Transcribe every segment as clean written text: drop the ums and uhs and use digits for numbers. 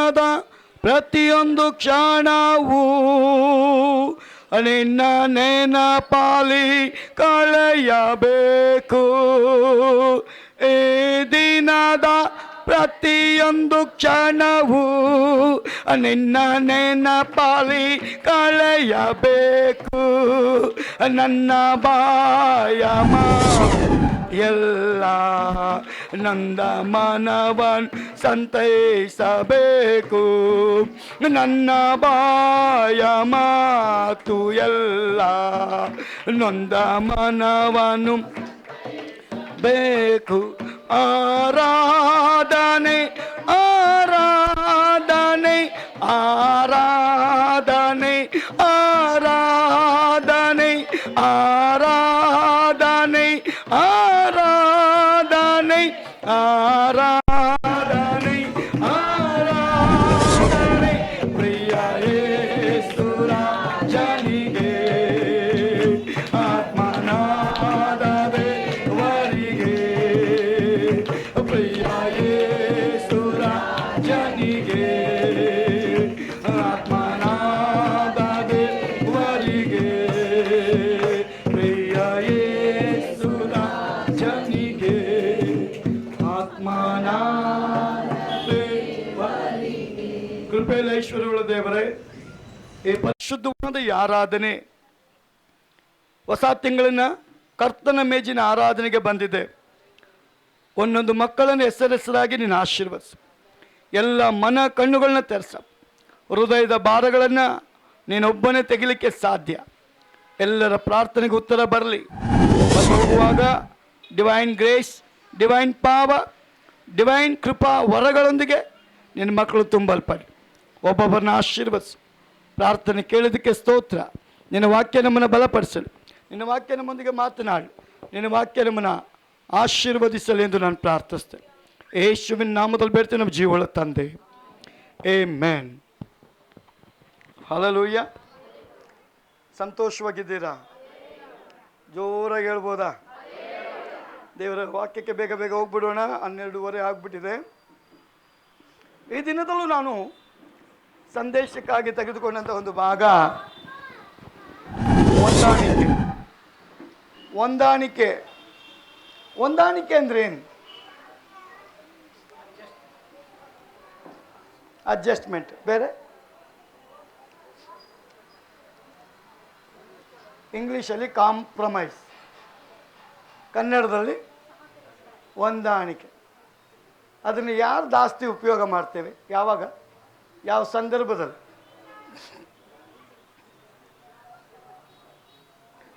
ದಿನದ ಪ್ರತಿಯೊಂದು ಕ್ಷಣವೂ ನಿನ್ನ ನೆನಪಾಲಿ ಕಳೆಯಬೇಕು. ಈ ದಿನದ ಪ್ರತಿಯೊಂದು ಕ್ಷಣವೂ ನಿನ್ನ ನೆನಪಾಲಿ ಕಳೆಯಬೇಕು. ನನ್ನ ಬಾಯಮ ಎಲ್ಲ ನಂದ ಮನವನ್ ಸಂತೈಸಬೇಕು. ನನ್ನ ಬಾಯ ಮಾತು ಎಲ್ಲ ನೊಂದ ಮನವನು ಬೇಕು. ಆರಾಧನೆ ಆರಾಧನೆ ಆರಾಧನೆ ಆರಾಧನೆ ಆರಾಧನೆ ಆರಾಧನೆ ಆರಾಧನೆ ಆರಾಧನೆ ಪ್ರಿಯ ಯೇಸು ರಾಜನಿಗೆ ಆತ್ಮನಾದ ದೇವರಿಗೆ. ಪ್ರಿಯ ಯೇಸು ರಾಜನಿಗೆ ಆತ್ಮನಾದ ದೇವರಿಗೆ. ಪ್ರಿಯ ಯೇಸು ರಾಜನಿಗೆ ಆತ್ಮನಾದ ದೇವರಿಗೆ. ಕೃಪೆಯ ಐಶ್ವರ್ಯವುಳ್ಳ ದೇವರೇ, ಈ ಪರಿಶುದ್ಧವಾದ ಆರಾಧನೆ ಹೊಸ ತಿಂಗಳಿನ ಕರ್ತನ ಮೇಜಿನ ಆರಾಧನೆಗೆ ಬಂದಿದೆ. ಒಂದೊಂದು ಮಕ್ಕಳನ್ನು ಹೆಸರಾಗಿ ನೀನು ಆಶೀರ್ವದಿಸು. ಎಲ್ಲ ಮನ ಕಣ್ಣುಗಳನ್ನ ತೆರೆಸ. ಹೃದಯದ ಭಾರಗಳನ್ನು ನೀನೊಬ್ಬನೇ ತೆಗಿಲಿಕ್ಕೆ ಸಾಧ್ಯ. ಎಲ್ಲರ ಪ್ರಾರ್ಥನೆಗೆ ಉತ್ತರ ಬರಲಿ. ಹೋಗುವಾಗ ಡಿವೈನ್ ಗ್ರೇಸ್, ಡಿವೈನ್ ಪಾವ, ಡಿವೈನ್ ಕೃಪಾ ವರಗಳೊಂದಿಗೆ ನಿನ್ನ ಮಕ್ಕಳು ತುಂಬಲ್ಪಡಿ. ಒಬ್ಬೊಬ್ಬರನ್ನ ಆಶೀರ್ವದಿಸು. ಪ್ರಾರ್ಥನೆ ಕೇಳೋದಕ್ಕೆ ಸ್ತೋತ್ರ. ನಿನ್ನ ವಾಕ್ಯ ನಮ್ಮನ್ನು ಬಲಪಡಿಸಲು, ನಿನ್ನ ವಾಕ್ಯ ನಮ್ಮೊಂದಿಗೆ ಮಾತನಾಡಿ, ನಿನ್ನ ವಾಕ್ಯ ನಮ್ಮನ್ನು ಆಶೀರ್ವದಿಸಲಿ ಎಂದು ನಾನು ಪ್ರಾರ್ಥಿಸ್ತೇನೆ. ಯೇಸುವಿನ ನಾಮದಲ್ಲಿ ಬೇಡ್ತೇನೆ ನಮ್ಮ ಜೀವಳ ತಂದೆ, ಆಮೆನ್. ಹಲ್ಲೆಲೂಯಾ. ಸಂತೋಷವಾಗಿದ್ದೀರಾ? ಜೋರಾಗಿ ಹೇಳ್ಬೋದಾ? ದೇವರ ವಾಕ್ಯಕ್ಕೆ ಬೇಗ ಬೇಗ ಹೋಗ್ಬಿಡೋಣ. 12:30 ಆಗಿಬಿಟ್ಟಿದೆ. ಈ ದಿನದಲ್ಲೂ ನಾನು ಸಂದೇಶಕ್ಕಾಗಿ ತೆಗೆದುಕೊಂಡಂಥ ಒಂದು ಭಾಗ ಹೊಂದಾಣಿಕೆ. ಹೊಂದಾಣಿಕೆ ಹೊಂದಾಣಿಕೆ ಅಂದ್ರೆ ಏನು? ಅಡ್ಜಸ್ಟ್ಮೆಂಟ್ ಬೇರೆ, ಇಂಗ್ಲೀಷಲ್ಲಿ ಕಾಂಪ್ರಮೈಸ್, ಕನ್ನಡದಲ್ಲಿ ಹೊಂದಾಣಿಕೆ. ಅದನ್ನು ಯಾರು ಜಾಸ್ತಿ ಉಪಯೋಗ ಮಾಡ್ತೇವೆ? ಯಾವಾಗ, ಯಾವ ಸಂದರ್ಭದಲ್ಲಿ?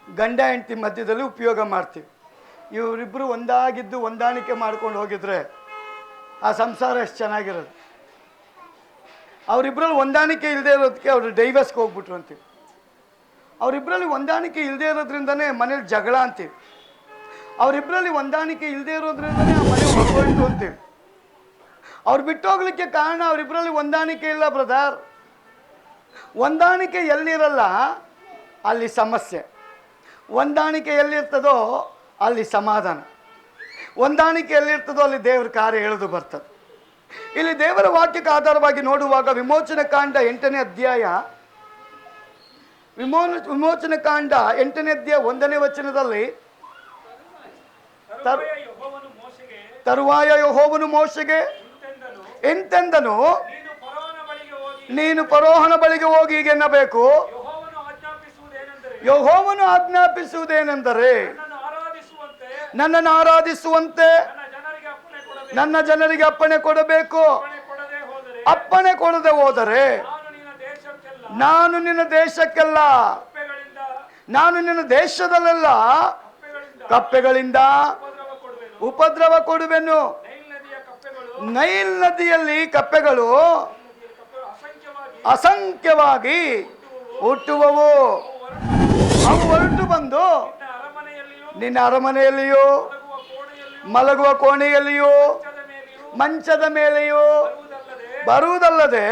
ಗಂಡ ಹೆಂಡತಿ ಮಧ್ಯದಲ್ಲಿ ಉಪಯೋಗ ಮಾಡ್ತೀವಿ. ಇವರಿಬ್ಬರು ಒಂದಾಗಿದ್ದು ಹೊಂದಾಣಿಕೆ ಮಾಡ್ಕೊಂಡು ಹೋಗಿದ್ರೆ ಆ ಸಂಸಾರ ಎಷ್ಟು ಚೆನ್ನಾಗಿರೋದು. ಅವರಿಬ್ಬರಲ್ಲಿ ಹೊಂದಾಣಿಕೆ ಇಲ್ಲದೆ ಇರೋದಕ್ಕೆ ಅವರು ಡೈವರ್ಸ್ಗೆ ಹೋಗ್ಬಿಟ್ರು ಅಂತೀವಿ. ಅವರಿಬ್ಬರಲ್ಲಿ ಹೊಂದಾಣಿಕೆ ಇಲ್ಲದೆ ಇರೋದ್ರಿಂದನೇ ಮನೇಲಿ ಜಗಳ ಅಂತೀವಿ. ಅವರಿಬ್ಬರಲ್ಲಿ ಹೊಂದಾಣಿಕೆ ಇಲ್ಲದೆ ಇರೋದ್ರಿಂದನೇ ಆ ಮನೆ ಹೊರಗೋಯ್ತು ಅಂತೀವಿ. ಅವ್ರು ಬಿಟ್ಟೋಗ್ಲಿಕ್ಕೆ ಕಾರಣ ಅವರಿಬ್ಬರಲ್ಲಿ ಹೊಂದಾಣಿಕೆ ಇಲ್ಲ ಬ್ರದರ್. ಹೊಂದಾಣಿಕೆ ಎಲ್ಲಿರಲ್ಲ ಅಲ್ಲಿ ಸಮಸ್ಯೆ, ಹೊಂದಾಣಿಕೆ ಎಲ್ಲಿರ್ತದೋ ಅಲ್ಲಿ ಸಮಾಧಾನ, ಹೊಂದಾಣಿಕೆ ಎಲ್ಲಿರ್ತದೋ ಅಲ್ಲಿ ದೇವರ ಕಾರ್ಯ ಹೇಳೋದು ಬರ್ತದೆ. ಇಲ್ಲಿ ದೇವರ ವಾಕ್ಯಕ್ಕೆ ಆಧಾರವಾಗಿ ನೋಡುವಾಗ ವಿಮೋಚನ ಕಾಂಡ 8ನೇ ಅಧ್ಯಾಯ, ವಿಮೋಚನ ಕಾಂಡ 8ನೇ ಅಧ್ಯಾಯ 1ನೇ ವಚನದಲ್ಲಿ, ತರುವಾಯ ಯೆಹೋವನು ಮೋಶೆಗೆ ಎಂತೆಂದನು, ನೀನು ಫರೋಹನ ಬಳಿಗೆ ಹೋಗಿ ಹೀಗೆನ್ನಬೇಕು, ಯೆಹೋವನು ಆಜ್ಞಾಪಿಸುವುದೇನೆಂದರೆ ನನ್ನನ್ನು ಆರಾಧಿಸುವಂತೆ ನನ್ನ ಜನರಿಗೆ ಅಪ್ಪಣೆ ಕೊಡಬೇಕು. ಅಪ್ಪಣೆ ಕೊಡದೆ ಹೋದರೆ ನಾನು ನಿನ್ನ ದೇಶಕ್ಕೆಲ್ಲ, ನಾನು ನಿನ್ನ ದೇಶದಲ್ಲೆಲ್ಲ ಕಪ್ಪೆಗಳಿಂದ ಉಪದ್ರವ ಕೊಡುವೆನು. ನೈಲ್ ನದಿಯಲ್ಲಿ ಕಪ್ಪೆಗಳು ಅಸಂಖ್ಯವಾಗಿ ಹುಟ್ಟುವವು. ಅವು ಹೊರಟು ಬಂದು ನಿನ್ನ ಅರಮನೆಯಲ್ಲಿಯೂ ಮಲಗುವ ಕೋಣೆಯಲ್ಲಿಯೂ ಮಂಚದ ಮೇಲೆಯೂ ಬರುವುದಲ್ಲದೆ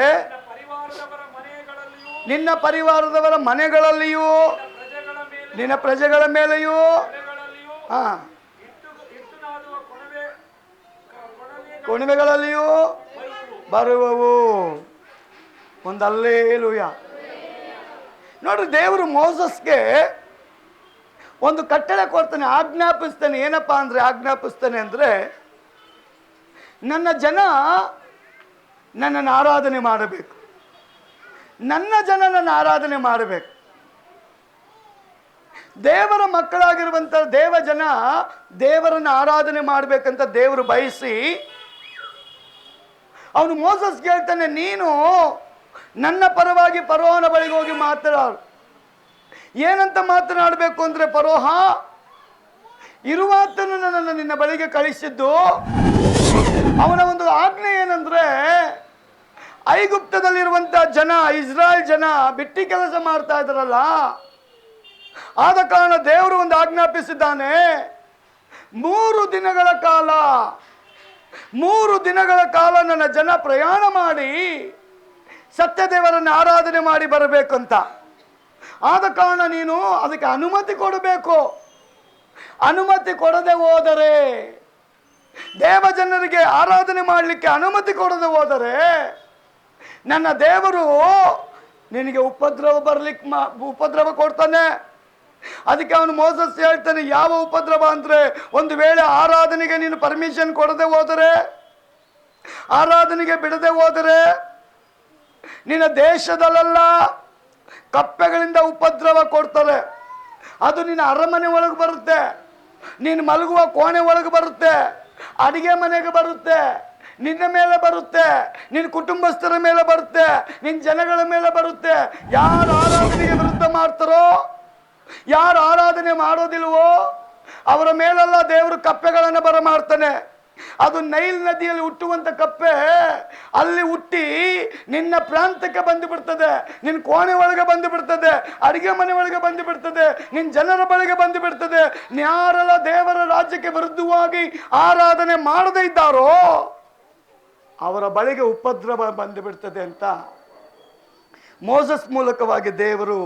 ನಿನ್ನ ಪರಿವಾರದವರ ಮನೆಗಳಲ್ಲಿಯೂ ನಿನ್ನ ಪ್ರಜೆಗಳ ಮೇಲೆಯೂ ಕೊಣಿವೆಗಳಲ್ಲಿಯೂ ಬರುವವು. ಒಂದು ಹಲ್ಲೆಲೂಯ. ನೋಡ್ರಿ, ದೇವರು ಮೋಸಸ್ಗೆ ಒಂದು ಕಟ್ಟಳೆ ಕೊಡ್ತಾನೆ, ಆಜ್ಞಾಪಿಸ್ತಾನೆ. ಏನಪ್ಪ ಅಂದ್ರೆ ಆಜ್ಞಾಪಿಸ್ತಾನೆ ಅಂದ್ರೆ, ನನ್ನ ಜನ ನನ್ನನ್ನು ಆರಾಧನೆ ಮಾಡಬೇಕು, ನನ್ನ ಜನ ನನ್ನ ಆರಾಧನೆ ಮಾಡಬೇಕು. ದೇವರ ಮಕ್ಕಳಾಗಿರುವಂಥ ದೇವ ಜನ ದೇವರನ್ನು ಆರಾಧನೆ ಮಾಡಬೇಕಂತ ದೇವರು ಬಯಸಿ ಅವನು ಮೋಸಸ್ಗೆ ಹೇಳ್ತಾನೆ, ನೀನು ನನ್ನ ಪರವಾಗಿ ಫರೋಹನ ಬಳಿಗೆ ಹೋಗಿ ಮಾತನಾಡು. ಏನಂತ ಮಾತನಾಡಬೇಕು ಅಂದ್ರೆ, ಫರೋಹ, ಇರುವಾತನು ನನ್ನನ್ನು ನಿನ್ನ ಬಳಿಗೆ ಕಳಿಸಿದ್ದು, ಅವನ ಒಂದು ಆಜ್ಞೆ ಏನಂದ್ರೆ, ಐಗುಪ್ತದಲ್ಲಿರುವಂಥ ಜನ, ಇಸ್ರಾಯೇಲ್ ಜನ ಬಿಟ್ಟಿ ಕೆಲಸ ಮಾಡ್ತಾ ಇದ್ದಾರಲ್ಲ, ಆದ ಕಾರಣ ದೇವರು ಒಂದು ಆಜ್ಞಾಪಿಸಿದ್ದಾನೆ, 3 ದಿನಗಳ ಕಾಲ ನನ್ನ ಜನ ಪ್ರಯಾಣ ಮಾಡಿ ಸತ್ಯದೇವರನ್ನು ಆರಾಧನೆ ಮಾಡಿ ಬರಬೇಕಂತ. ಆದ ಕಾರಣ ನೀನು ಅದಕ್ಕೆ ಅನುಮತಿ ಕೊಡಬೇಕು. ಅನುಮತಿ ಕೊಡದೆ ಹೋದರೆ, ದೇವ ಜನರಿಗೆ ಆರಾಧನೆ ಮಾಡಲಿಕ್ಕೆ ಅನುಮತಿ ಕೊಡದೆ ಹೋದರೆ ನನ್ನ ದೇವರು ನಿನಗೆ ಉಪದ್ರವ ಕೊಡ್ತಾನೆ. ಅದಕ್ಕೆ ಅವನು ಮೋಸಸ್ ಹೇಳ್ತಾನೆ, ಯಾವ ಉಪದ್ರವ ಅಂದ್ರೆ, ಒಂದು ವೇಳೆ ಆರಾಧನೆಗೆ ನೀನು ಪರ್ಮಿಷನ್ ಕೊಡದೆ ಹೋದರೆ, ಆರಾಧನೆಗೆ ಬಿಡದೆ ಹೋದರೆ ನಿನ್ನ ದೇಶದಲ್ಲೆಲ್ಲ ಕಪ್ಪೆಗಳಿಂದ ಉಪದ್ರವ ಕೊಡ್ತಾರೆ. ಅದು ನಿನ್ನ ಅರಮನೆ ಒಳಗೆ ಬರುತ್ತೆ, ನೀನು ಮಲಗುವ ಕೋಣೆ ಒಳಗೆ ಬರುತ್ತೆ, ಅಡಿಗೆ ಮನೆಗೆ ಬರುತ್ತೆ, ನಿನ್ನ ಮೇಲೆ ಬರುತ್ತೆ, ನಿನ್ನ ಕುಟುಂಬಸ್ಥರ ಮೇಲೆ ಬರುತ್ತೆ, ನಿನ್ನ ಜನಗಳ ಮೇಲೆ ಬರುತ್ತೆ. ಯಾರು ಆರಾಧನೆಗೆ ವಿರುದ್ಧ ಮಾಡ್ತಾರೋ, ಯಾರು ಆರಾಧನೆ ಮಾಡೋದಿಲ್ವೋ ಅವರ ಮೇಲೆಲ್ಲ ದೇವರು ಕಪ್ಪೆಗಳನ್ನು ಬರಮಾಡ್ತಾನೆ. ಅದು ನೈಲ್ ನದಿಯಲ್ಲಿ ಹುಟ್ಟುವಂತ ಕಪ್ಪೆ ಅಲ್ಲಿ ಹುಟ್ಟಿ ನಿನ್ನ ಪ್ರಾಂತಕ್ಕೆ ಬಂದು ಬಿಡ್ತದೆ, ನಿನ್ನ ಕೋಣೆ ಒಳಗೆ ಬಂದು ಬಿಡ್ತದೆ, ಅಡಿಗೆ ಮನೆ ಒಳಗೆ ಬಂದು ಬಿಡ್ತದೆ, ನಿನ್ನ ಜನರ ಬಳಿಗೆ ಬಂದು ಬಿಡ್ತದೆ. ಯಾರೆಲ್ಲ ದೇವರ ರಾಜ್ಯಕ್ಕೆ ವಿರುದ್ಧವಾಗಿ ಆರಾಧನೆ ಮಾಡದೇ ಇದ್ದಾರೋ ಅವರ ಬಳಿಗೆ ಉಪದ್ರವ ಬಂದು ಬಿಡ್ತದೆ ಅಂತ ಮೋಸಸ್ ಮೂಲಕವಾಗಿ ದೇವರು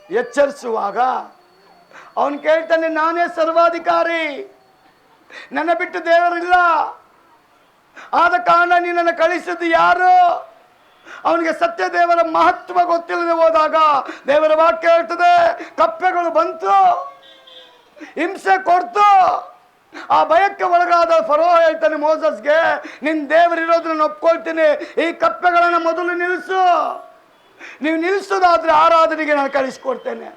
ಎಚ್ಚರಿಸುವಾಗ ಅವನು ಕೇಳ್ತಾನೆ, ನಾನೇ ಸರ್ವಾಧಿಕಾರಿ, ನನ್ನ ಬಿಟ್ಟು ದೇವರಿಲ್ಲ, ಆದ ಕಾರಣ ನೀನನ್ನು ಕಳಿಸಿದ್ದು ಯಾರು? ಅವನಿಗೆ ಸತ್ಯ ದೇವರ ಮಹತ್ವ ಗೊತ್ತಿಲ್ಲದೆ ಹೋದಾಗ ದೇವರ ವಾಕ್ಯ ಹೇಳ್ತದೆ, ಕಪ್ಪೆಗಳು ಬಂತು, ಹಿಂಸೆ ಕೊಡ್ತು. ಆ ಭಯಕ್ಕೆ ಒಳಗಾದ ಫರೋಹ ಹೇಳ್ತಾನೆ ಮೋಸಸ್ಗೆ, ನಿನ್ನ ದೇವರಿರೋದನ್ನ ಒಪ್ಕೊಳ್ತೀನಿ, ಈ ಕಪ್ಪೆಗಳನ್ನು ಮೊದಲು ನಿಲ್ಲಿಸು, ನೀವು ನಿಲ್ಲಿಸೋದಾದ್ರೆ ಆರಾಧನೆಗೆ ನಾನು ಕಳಿಸ್ಕೊಡ್ತೇನೆ.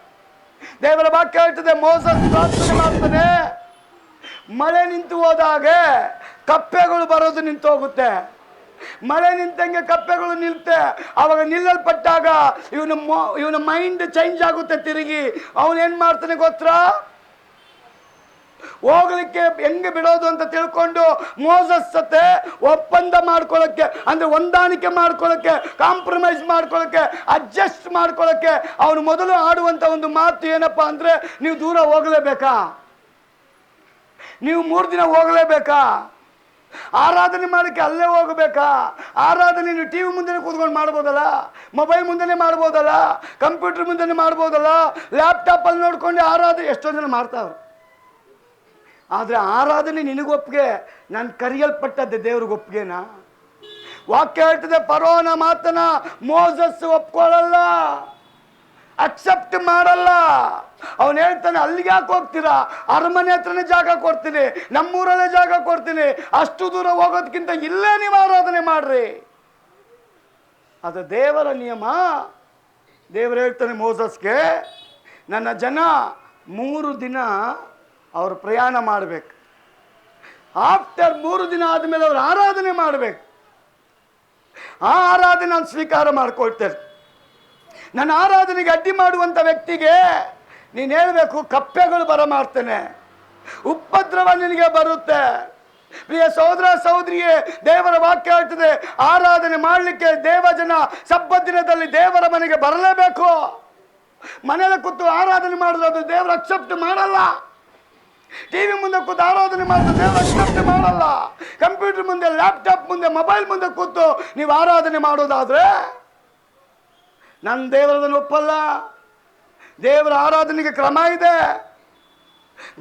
ದೇವರ ವಾಕ್ಯ ಹೇಳ್ತದೆ, ಮೋಸಸ್ ಪ್ರಾರ್ಥನೆ ಮಾಡ್ತಾನೆ, ಮಳೆ ನಿಂತು ಹೋದಾಗ ಕಪ್ಪೆಗಳು ಬರೋದು ನಿಂತು ಹೋಗುತ್ತೆ. ಮಳೆ ನಿಂತಂಗೆ ಕಪ್ಪೆಗಳು ನಿಲ್ತೆ. ಅವಾಗ ನಿಲ್ಲಲ್ಪಟ್ಟಾಗ ಇವನ ಮೈಂಡ್ ಚೇಂಜ್ ಆಗುತ್ತೆ. ತಿರುಗಿ ಅವನೇನ್ ಮಾಡ್ತಾನೆ ಗೊತ್ತಾ, ಹೋಗ್ಲಿಕ್ಕೆ ಹೆಂಗೆ ಬಿಡೋದು ಅಂತ ತಿಳ್ಕೊಂಡು ಮೋಸಸ್ ಜೊತೆ ಒಪ್ಪಂದ ಮಾಡ್ಕೊಳ್ಳೋಕ್ಕೆ, ಅಂದ್ರೆ ಹೊಂದಾಣಿಕೆ ಮಾಡ್ಕೊಳ್ಳೋಕ್ಕೆ, ಕಾಂಪ್ರಮೈಸ್ ಮಾಡ್ಕೊಳ್ಳೋಕ್ಕೆ, ಅಡ್ಜಸ್ಟ್ ಮಾಡ್ಕೊಳ್ಳೋಕ್ಕೆ ಅವನು ಮೊದಲು ಆಡುವಂತ ಒಂದು ಮಾತು ಏನಪ್ಪಾ ಅಂದ್ರೆ, ನೀವು ದೂರ ಹೋಗಲೇಬೇಕಾ, ನೀವು 3 ದಿನ ಹೋಗಲೇಬೇಕಾ, ಆರಾಧನೆ ಮಾಡಕ್ಕೆ ಅಲ್ಲೇ ಹೋಗಬೇಕಾ, ಆರಾಧನೆ ನೀವು ಟಿವಿ ಮುಂದೆ ಕೂತ್ಕೊಂಡು ಮಾಡ್ಬೋದಲ್ಲ, ಮೊಬೈಲ್ ಮುಂದೆ ಮಾಡ್ಬೋದಲ್ಲ, ಕಂಪ್ಯೂಟರ್ ಮುಂದೆ ಮಾಡ್ಬೋದಲ್ಲ, ಲ್ಯಾಪ್ಟಾಪ್ ಅಲ್ಲಿ ನೋಡ್ಕೊಂಡು ಆರಾಧನೆ ಎಷ್ಟೊಂದು ಜನ ಮಾಡ್ತಾವ್ರು. ಆದ್ರೆ ಆರಾಧನೆ ನಿನಗೊಪ್ಪಿಗೆ, ನಾನು ಕರೆಯಲ್ಪಟ್ಟದ್ದೆ ದೇವ್ರಿಗೆ ಒಪ್ಪಿಗೆನಾ? ವಾಕ್ಯ ಹೇಳ್ತದೆ, ಫರೋಹನ ಮಾತನ್ನ ಮೋಸಸ್ ಒಪ್ಕೊಳ್ಳಲ್ಲ, ಅಕ್ಸೆಪ್ಟ್ ಮಾಡಲ್ಲ. ಅವನು ಹೇಳ್ತಾನೆ, ಅಲ್ಲಿಗೆ ಯಾಕೆ ಹೋಗ್ತೀರಾ, ಅರಮನೆ ಹತ್ರನೇ ಜಾಗ ಕೊಡ್ತೀನಿ, ನಮ್ಮೂರಲ್ಲೇ ಜಾಗ ಕೊಡ್ತೀನಿ, ಅಷ್ಟು ದೂರ ಹೋಗೋದಕ್ಕಿಂತ ಇಲ್ಲೇ ನೀವು ಆರಾಧನೆ ಮಾಡ್ರಿ. ಅದು ದೇವರ ನಿಯಮ. ದೇವರು ಹೇಳ್ತಾನೆ ಮೋಸಸ್ಗೆ, ನನ್ನ ಜನ 3 ದಿನ ಅವರು ಪ್ರಯಾಣ ಮಾಡಬೇಕು. ಆಫ್ಟರ್ 3 ದಿನ ಆದಮೇಲೆ ಅವರು ಆರಾಧನೆ ಮಾಡಬೇಕು. ಆ ಆರಾಧನೆ ನಾನು ಸ್ವೀಕಾರ ಮಾಡ್ಕೊಳ್ತೇನೆ. ನನ್ನ ಆರಾಧನೆಗೆ ಅಡ್ಡಿ ಮಾಡುವಂಥ ವ್ಯಕ್ತಿಗೆ ನೀನು ಹೇಳಬೇಕು, ಕಪ್ಪೆಗಳು ಬರಮಾಡ್ತೇನೆ, ಉಪದ್ರವ ನಿನಗೆ ಬರುತ್ತೆ. ಪ್ರಿಯ ಸಹೋದರ ಸಹೋದರಿಯೇ, ದೇವರ ವಾಕ್ಯ ಹೇಳ್ತದೆ, ಆರಾಧನೆ ಮಾಡಲಿಕ್ಕೆ ದೇವಜನ ಸಬ್ಬತ್ ದಿನದಲ್ಲಿ ದೇವರ ಮನೆಗೆ ಬರಲೇಬೇಕು. ಮನೆಯಲ್ಲಿ ಕೂತು ಆರಾಧನೆ ಮಾಡಿದ್ರೆ ಅದು ದೇವರು ಅಕ್ಸೆಪ್ಟ್ ಮಾಡಲ್ಲ. ಟಿವಿ ಮುಂದೆ ಕೂತು ಆರಾಧನೆ ಮಾಡಿದ್ರೆ ದೇವರು ಅಕ್ಸೆಪ್ಟ್ ಮಾಡಲ್ಲ. ಕಂಪ್ಯೂಟರ್ ಮುಂದೆ, ಲ್ಯಾಪ್ಟಾಪ್ ಮುಂದೆ, ಮೊಬೈಲ್ ಮುಂದೆ ಕೂತು ನೀವು ಆರಾಧನೆ ಮಾಡೋದಾದ್ರೆ ನನ್ನ ದೇವರದನ್ನು ಒಪ್ಪಲ್ಲ. ದೇವರ ಆರಾಧನೆಗೆ ಕ್ರಮ ಇದೆ.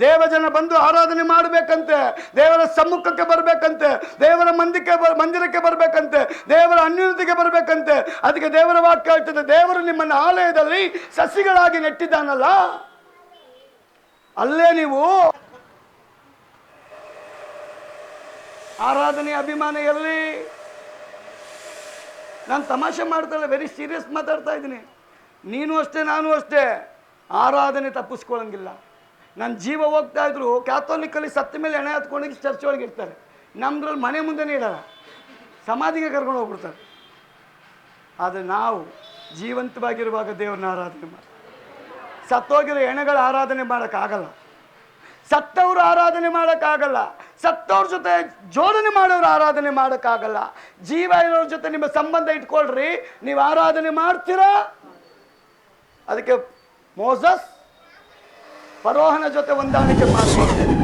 ದೇವಜನ ಬಂದು ಆರಾಧನೆ ಮಾಡಬೇಕಂತೆ, ದೇವರ ಸಮ್ಮುಖಕ್ಕೆ ಬರಬೇಕಂತೆ, ದೇವರ ಮಂದಿರಕ್ಕೆ ಬರಬೇಕಂತೆ, ದೇವರ ಅನ್ಯೋನ್ಯತೆಗೆ ಬರಬೇಕಂತೆ. ಅದಕ್ಕೆ ದೇವರ ವಾಕ್ಯ ಹೇಳ್ತದೆ, ದೇವರು ನಿಮ್ಮನ್ನು ಆಲಯದಲ್ಲಿ ಸಸಿಗಳಾಗಿ ನೆಟ್ಟಿದ್ದಾನಲ್ಲ, ಅಲ್ಲೇ ನೀವು ಆರಾಧನೆ ಅಭಿಮಾನ ಎಲ್ಲಿ? ನಾನು ತಮಾಷೆ ಮಾಡ್ತಾಳೆ, ವೆರಿ ಸೀರಿಯಸ್ ಮಾತಾಡ್ತಾ ಇದ್ದೀನಿ. ನೀನು ಅಷ್ಟೇ, ನಾನು ಅಷ್ಟೇ. ಆರಾಧನೆ ತಪ್ಪಿಸ್ಕೊಳ್ಳಂಗಿಲ್ಲ. ನನ್ನ ಜೀವ ಹೋಗ್ತಾ ಇದ್ರು ಕ್ಯಾಥೋಲಿಕಲ್ಲಿ ಸತ್ತ ಮೇಲೆ ಎಣೆ ಹತ್ಕೊಂಡೋಗಿ ಚರ್ಚ್ ಒಳಗೆ ಇರ್ತಾರೆ. ನಮ್ದ್ರಲ್ಲಿ ಮನೆ ಮುಂದೆನೇ ಇಡಲ್ಲ, ಸಮಾಧಿಗೆ ಕರ್ಕೊಂಡು ಹೋಗ್ಬಿಡ್ತಾರೆ. ಆದರೆ ನಾವು ಜೀವಂತವಾಗಿರುವಾಗ ದೇವ್ರನ್ನ ಆರಾಧನೆ ಮಾಡಿ, ಸತ್ತೋಗಿರೋ ಎಣೆಗಳ ಆರಾಧನೆ ಮಾಡೋಕ್ಕಾಗಲ್ಲ, ಸತ್ತವರು ಆರಾಧನೆ ಮಾಡೋಕ್ಕಾಗಲ್ಲ, ಸತ್ತವ್ರ ಜೊತೆ ಜೋಡಣೆ ಮಾಡೋರು ಆರಾಧನೆ ಮಾಡೋಕ್ಕಾಗಲ್ಲ. ಜೀವ ಇರೋರ ಜೊತೆ ನಿಮ್ಮ ಸಂಬಂಧ ಇಟ್ಕೊಳ್ರಿ, ನೀವು ಆರಾಧನೆ ಮಾಡ್ತೀರಾ. ಅದಕ್ಕೆ ಮೋಸಸ್ ಫರೋಹನ ಜೊತೆ ಹೊಂದಾಣಿಕೆ ಮಾಡ್ಕೊಳ್ತಾನೆ,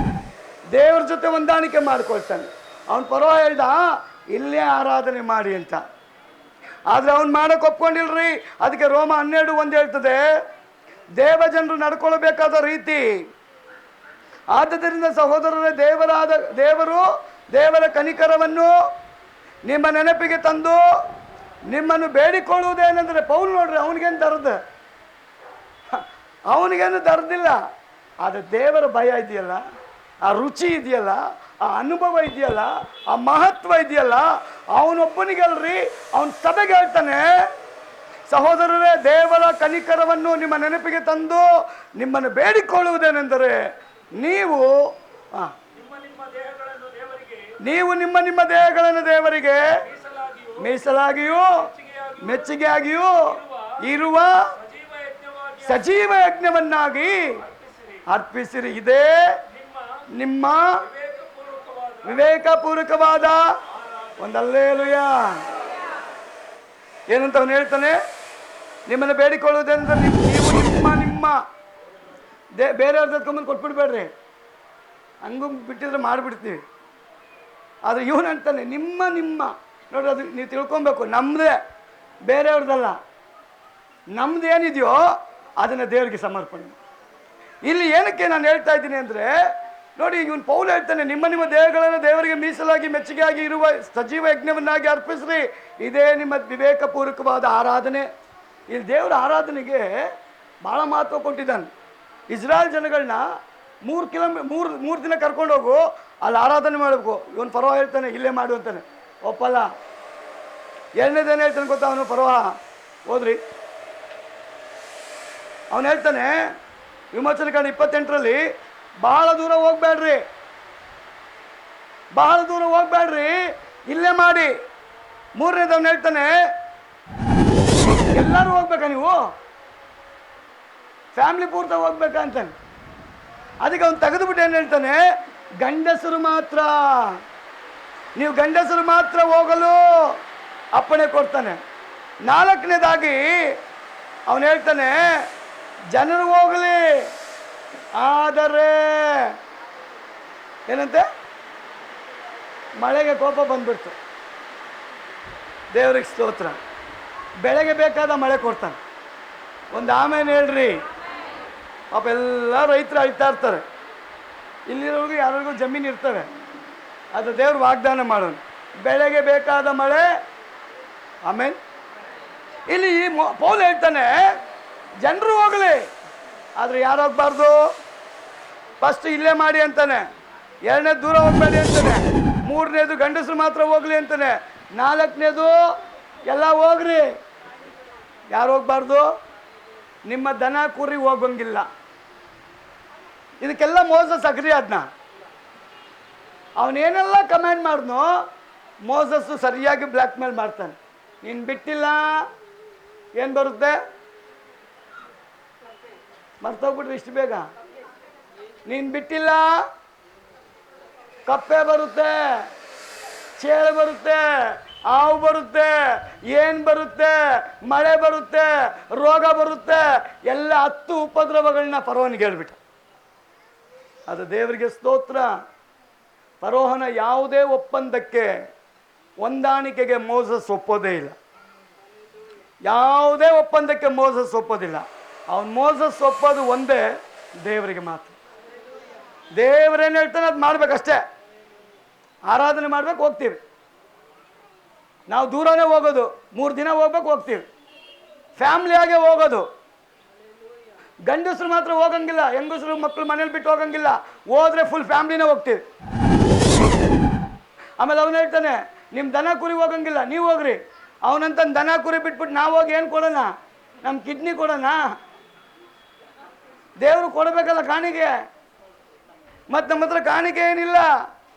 ದೇವ್ರ ಜೊತೆ ಹೊಂದಾಣಿಕೆ ಮಾಡ್ಕೊಳ್ತಾನೆ. ಅವನು ಫರೋಹ ಹೇಳ್ದ ಇಲ್ಲೇ ಆರಾಧನೆ ಮಾಡಿ ಅಂತ, ಆದರೆ ಅವ್ನು ಮಾಡೋಕೆ ಒಪ್ಕೊಂಡಿಲ್ರಿ. ಅದಕ್ಕೆ ರೋಮ 12:1 ಹೇಳ್ತದೆ, ದೇವಜನರು ನಡ್ಕೊಳ್ಬೇಕಾದ ರೀತಿ. ಆದ್ದರಿಂದ ಸಹೋದರರೇ, ದೇವರು ದೇವರ ಕನಿಕರವನ್ನು ನಿಮ್ಮ ನೆನಪಿಗೆ ತಂದು ನಿಮ್ಮನ್ನು ಬೇಡಿಕೊಳ್ಳುವುದೇನೆಂದರೆ, ಪೌಲ್ ನೋಡ್ರಿ, ಅವನಿಗೇನು ದರ್ದಿಲ್ಲ, ಆದರೆ ದೇವರ ಭಯ ಇದೆಯಲ್ಲ, ಆ ರುಚಿ ಇದೆಯಲ್ಲ, ಆ ಅನುಭವ ಇದೆಯಲ್ಲ, ಆ ಮಹತ್ವ ಇದೆಯಲ್ಲ, ಅವನೊಬ್ಬನಿಗಲ್ರಿ. ಅವನ ಸಭೆಗೆ ಹೇಳ್ತಾನೆ, ಸಹೋದರರೇ, ದೇವರ ಕನಿಕರವನ್ನು ನಿಮ್ಮ ನೆನಪಿಗೆ ತಂದು ನಿಮ್ಮನ್ನು ಬೇಡಿಕೊಳ್ಳುವುದೇನೆಂದರೆ, ನೀವು ನಿಮ್ಮ ದೇಹಗಳನ್ನು ದೇವರಿಗೆ ಮೀಸಲಾಗಿಯೂ ಮೆಚ್ಚುಗೆಯಾಗಿಯೂ ಇರುವ ಸಜೀವ ಯಜ್ಞವನ್ನಾಗಿ ಅರ್ಪಿಸಿರಿ. ಇದೇ ನಿಮ್ಮ ವಿವೇಕಪೂರ್ವಕವಾದ ಒಂದು ಹಲ್ಲೆಲೂಯಾ. ಏನಂತ ಅವನು ಹೇಳ್ತಾನೆ, ನಿಮ್ಮನ್ನು ಬೇಡಿಕೊಳ್ಳುವುದೆಂದ್ರೆ ನೀವು ನಿಮ್ಮ ಬೇರೆಯವ್ರ ತಗೊಂಬಂದು ಕೊಟ್ಬಿಡ್ಬೇಡ್ರಿ, ಹಂಗೂ ಬಿಟ್ಟಿದ್ರೆ ಮಾಡಿಬಿಡ್ತೀವಿ. ಆದರೆ ಇವನು ಹೇಳ್ತಾನೆ ನಿಮ್ಮ ನೋಡ್ರಿ, ಅದು ನೀವು ತಿಳ್ಕೊಬೇಕು, ನಮ್ಮದೇ, ಬೇರೆಯವ್ರದ್ದಲ್ಲ. ನಮ್ದು ಏನಿದೆಯೋ ಅದನ್ನು ದೇವರಿಗೆ ಸಮರ್ಪಣೆ. ಇಲ್ಲಿ ಏನಕ್ಕೆ ನಾನು ಹೇಳ್ತಾ ಇದ್ದೀನಿ ಅಂದರೆ, ನೋಡಿ, ಇವನು ಪೌಲ್ ಹೇಳ್ತಾನೆ, ನಿಮ್ಮ ದೇಹಗಳನ್ನು ದೇವರಿಗೆ ಮೀಸಲಾಗಿ ಮೆಚ್ಚುಗೆಯಾಗಿ ಇರುವ ಸಜೀವ ಯಜ್ಞವನ್ನಾಗಿ ಅರ್ಪಿಸ್ರಿ, ಇದೇ ನಿಮ್ಮ ವಿವೇಕಪೂರ್ವಕವಾದ ಆರಾಧನೆ. ಇಲ್ಲಿ ದೇವರ ಆರಾಧನೆಗೆ ಭಾಳ ಮಹತ್ವ ಕೊಟ್ಟಿದ್ದಾನೆ. ಇಸ್ರಾಯೇಲ್ ಜನಗಳನ್ನ 3 ದಿನ ಕರ್ಕೊಂಡೋಗು, ಅಲ್ಲಿ ಆರಾಧನೆ ಮಾಡಬೇಕು. ಇವನು ಫರೋಹ ಹೇಳ್ತಾನೆ ಇಲ್ಲೇ ಮಾಡು ಅಂತಾನೆ, ಒಪ್ಪಲ್ಲ. 2ನೇ ದಿನ ಹೇಳ್ತಾನೆ ಗೊತ್ತಾ ಅವನು ಫರೋಹ, ಹೋದ್ರಿ. ಅವನು ಹೇಳ್ತಾನೆ ವಿಮೋಚನಕಾಂಡ 28ರಲ್ಲಿ, ಬಹಳ ದೂರ ಹೋಗ್ಬೇಡ್ರಿ, ಇಲ್ಲೇ ಮಾಡಿ. 3ನೇದವನು ಹೇಳ್ತಾನೆ, ಎಲ್ಲರೂ ಹೋಗ್ಬೇಕಾ, ನೀವು ಫ್ಯಾಮಿಲಿ ಪೂರ್ತಿ ಹೋಗ್ಬೇಕಾ ಅಂತಾನೆ. ಅದಕ್ಕೆ ಅವನು ತೆಗೆದುಬಿಟ್ಟು ಏನು ಹೇಳ್ತಾನೆ, ನೀವು ಗಂಡಸರು ಮಾತ್ರ ಹೋಗಲು ಅಪ್ಪಣೆ ಕೊಡ್ತಾನೆ. 4ನೇದಾಗಿ ಅವನು ಹೇಳ್ತಾನೆ, ಜನರು ಹೋಗಲಿ, ಆದರೆ ಏನಂತೆ, ಮಳೆಗೆ ಕೋಪ ಬಂದ್ಬಿಡ್ತು. ದೇವ್ರಿಗೆ ಸ್ತೋತ್ರ, ಬೆಳೆಗೆ ಬೇಕಾದ ಮಳೆ ಕೊಡ್ತಾನೆ. ಒಂದು ಆಮೇಲೆ ಹೇಳ್ರಿ, ಪಾಪ ಎಲ್ಲ ರೈತರು ಅಳ್ತಾ ಇರ್ತಾರೆ. ಇಲ್ಲಿರೋರ್ಗು ಯಾರಿಗೂ ಜಮೀನು ಇರ್ತವೆ, ಅದು ದೇವ್ರು ವಾಗ್ದಾನ ಮಾಡೋನು, ಬೆಳೆಗೆ ಬೇಕಾದ ಮಳೆ. ಆಮೇಲೆ ಇಲ್ಲಿ ಪೌಲ್ ಹೇಳ್ತಾನೆ, ಜನರು ಹೋಗಲಿ, ಆದರೆ ಯಾರು ಹೋಗ್ಬಾರ್ದು. ಫಸ್ಟ್ ಇಲ್ಲೇ ಮಾಡಿ ಅಂತಾನೆ, 2ನೇ ದೂರ ಹೋಗ್ಬೇಡಿ ಅಂತಾನೆ, 3ನೇದು ಗಂಡಸರು ಮಾತ್ರ ಹೋಗ್ಲಿ ಅಂತಾನೆ, 4ನೇದು ಎಲ್ಲ ಹೋಗ್ರಿ. ಯಾರು ಹೋಗ್ಬಾರ್ದು, ನಿಮ್ಮ ದನ ಕುರಿ ಹೋಗಂಗಿಲ್ಲ. ಇದಕ್ಕೆಲ್ಲ ಮೋಸಸ್ ಅಗ್ರಿ ಆದ್ನ. ಅವನೇನೆಲ್ಲ ಕಮೆಂಟ್ ಮಾಡಿದ್ನೋ ಮೋಸಸ್ಸು ಸರಿಯಾಗಿ ಬ್ಲ್ಯಾಕ್ ಮೇಲ್ ಮಾಡ್ತಾನೆ. ನೀನು ಬಿಟ್ಟಿಲ್ಲ, ಏನು ಬರುತ್ತೆ, ಮರ್ತೋಗ್ಬಿಟ್ರೆ ಇಷ್ಟು ಬೇಗ. ನೀನು ಬಿಟ್ಟಿಲ್ಲ, ಕಪ್ಪೆ ಬರುತ್ತೆ, ಚೇಳು ಬರುತ್ತೆ, ಹಾವು ಬರುತ್ತೆ, ಏನು ಬರುತ್ತೆ, ಮಳೆ ಬರುತ್ತೆ, ರೋಗ ಬರುತ್ತೆ, ಎಲ್ಲ 10 ಉಪದ್ರವಗಳನ್ನ ಫರೋಹನಿಗೆ ಹೇಳ್ಬಿಟ್ಟ. ಅದು ದೇವರಿಗೆ ಸ್ತೋತ್ರ. ಫರೋಹನ ಯಾವುದೇ ಒಪ್ಪಂದಕ್ಕೆ, ಹೊಂದಾಣಿಕೆಗೆ ಮೋಸಸ್ ಒಪ್ಪೋದೇ ಇಲ್ಲ. ಯಾವುದೇ ಒಪ್ಪಂದಕ್ಕೆ ಮೋಸಸ್ ಒಪ್ಪೋದಿಲ್ಲ. ಅವನು ಮೋಸಸ್ ಒಪ್ಪೋದು ಒಂದೇ, ದೇವರಿಗೆ ಮಾತ್ರ. ದೇವರೇನು ಹೇಳ್ತಾನೆ ಅದು ಮಾಡ್ಬೇಕಷ್ಟೇ. ಆರಾಧನೆ ಮಾಡ್ಬೇಕು, ಹೋಗ್ತೀವಿ. ನಾವು ದೂರನೇ ಹೋಗೋದು, 3 ದಿನ ಹೋಗ್ಬೇಕು, ಹೋಗ್ತೀವಿ. ಫ್ಯಾಮ್ಲಿಯಾಗೆ ಹೋಗೋದು. ಗಂಡಸರು ಮಾತ್ರ ಹೋಗಂಗಿಲ್ಲ, ಹೆಂಗಸರು ಮಕ್ಕಳು ಮನೇಲಿ ಬಿಟ್ಟು ಹೋಗಂಗಿಲ್ಲ. ಹೋದ್ರೆ ಫುಲ್ ಫ್ಯಾಮ್ಲಿನೇ ಹೋಗ್ತೀವಿ. ಆಮೇಲೆ ಅವನು ಹೇಳ್ತಾನೆ, ನಿಮ್ಮ ದನ ಕುರಿ ಹೋಗಂಗಿಲ್ಲ, ನೀವು ಹೋಗ್ರಿ. ಅವನಂತ ದನ ಕುರಿ ಬಿಟ್ಬಿಟ್ಟು ನಾವು ಹೋಗಿ ಏನು ಕೊಡೋಣ? ನಮ್ಮ ಕಿಡ್ನಿ ಕೊಡೋಣ? ದೇವರು ಕೊಡಬೇಕಲ್ಲ ಕಾಣಿಕೆ. ಮತ್ತು ನಮ್ಮ ಹತ್ರ ಕಾಣಿಕೆ ಏನಿಲ್ಲ.